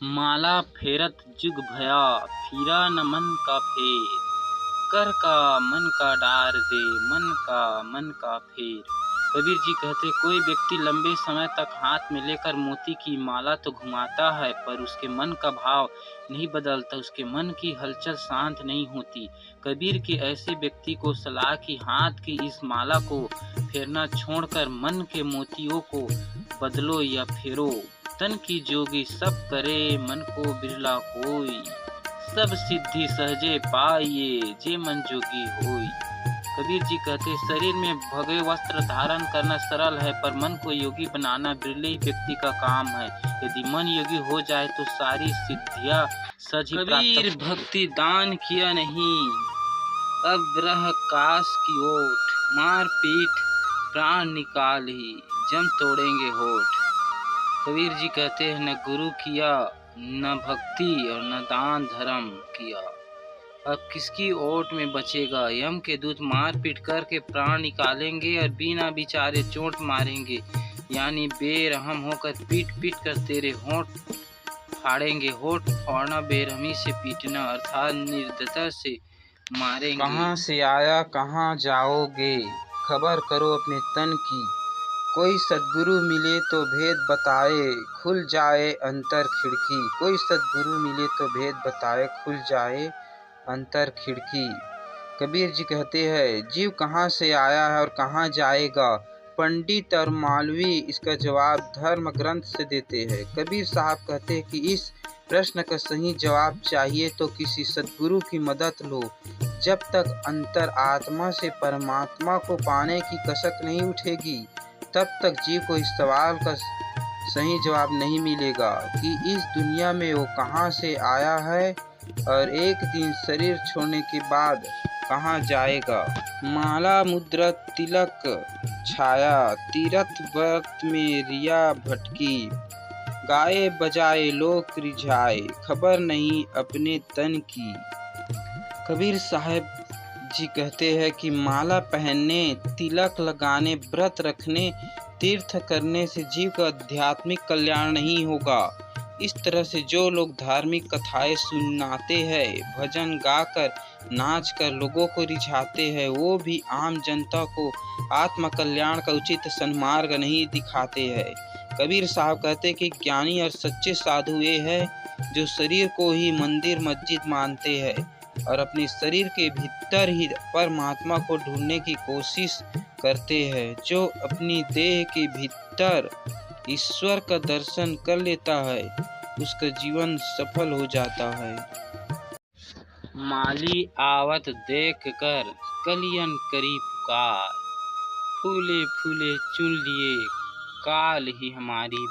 माला फेरत जुग भया, फिरा न मन का फेर। कर का मन का डार दे, मन का फेर। कबीर जी कहते, कोई व्यक्ति लंबे समय तक हाथ में लेकर मोती की माला तो घुमाता है, पर उसके मन का भाव नहीं बदलता, उसके मन की हलचल शांत नहीं होती। कबीर के ऐसे व्यक्ति को सलाह कि हाथ की इस माला को फेरना छोड़कर मन के मोतियों को बदलो या फेरो। तन की जोगी सब करे, मन को बिरला कोई। सब सिद्धि सहजे पाइए, जे मन जोगी होई। कबीर जी कहते, शरीर में भगवे वस्त्र धारण करना सरल है, पर मन को योगी बनाना बिरले ही व्यक्ति का काम है। यदि मन योगी हो जाए तो सारी सिद्धियां सहज ही प्राप्त। कबीर भक्ति दान किया नहीं, अब रह काश की ओट। मार पीट प्राण निकाल ही, जम तोड़ेंगे होठ। कबीर जी कहते हैं, न गुरु किया, न भक्ति और न दान धर्म किया, अब किसकी ओट में बचेगा। यम के दूत मार पीट करके प्राण निकालेंगे और बिना विचारे चोट मारेंगे, यानी बेरहम होकर पीट पीट कर तेरे होठ फाड़ेंगे। होठ फाड़ना बेरहमी से पीटना अर्थात निर्दयता से मारेंगे। कहाँ से आया कहाँ जाओगे, खबर करो अपने तन की। कोई सद्गुरु मिले तो भेद बताए, खुल जाए अंतर खिड़की। कोई सद्गुरु मिले तो भेद बताए, खुल जाए अंतर खिड़की। कबीर जी कहते हैं, जीव कहाँ से आया है और कहाँ जाएगा। पंडित और मौलवी इसका जवाब धर्म ग्रंथ से देते हैं। कबीर साहब कहते हैं कि इस प्रश्न का सही जवाब चाहिए तो किसी सद्गुरु की मदद लो। जब तक अंतर आत्मा से परमात्मा को पाने की कसक नहीं उठेगी, तब तक जीव को इस सवाल का सही जवाब नहीं मिलेगा कि इस दुनिया में वो कहाँ से आया है और एक दिन शरीर छोड़ने के बाद कहाँ जाएगा। माला मुद्रा तिलक छाया, तीर्थ व्रत में रिया भटकी। गाए बजाए लोग रिझाए, खबर नहीं अपने तन की। कबीर साहब जी कहते हैं कि माला पहनने, तिलक लगाने, व्रत रखने, तीर्थ करने से जीव का आध्यात्मिक कल्याण नहीं होगा। इस तरह से जो लोग धार्मिक कथाएं सुनाते हैं, भजन गाकर नाच कर लोगों को रिझाते हैं, वो भी आम जनता को आत्म कल्याण का उचित सन्मार्ग नहीं दिखाते हैं। कबीर साहब कहते हैं कि ज्ञानी और सच्चे साधु ये हैं जो शरीर को ही मंदिर मस्जिद मानते हैं और अपने शरीर के भीतर ही परमात्मा को ढूंढने की कोशिश करते हैं। जो अपनी देह के भीतर ईश्वर का दर्शन कर लेता है, उसका जीवन सफल हो जाता है। माली आवत देख कर कलियन करी पुकार, फूले फूले चुन लिए काल ही हमारी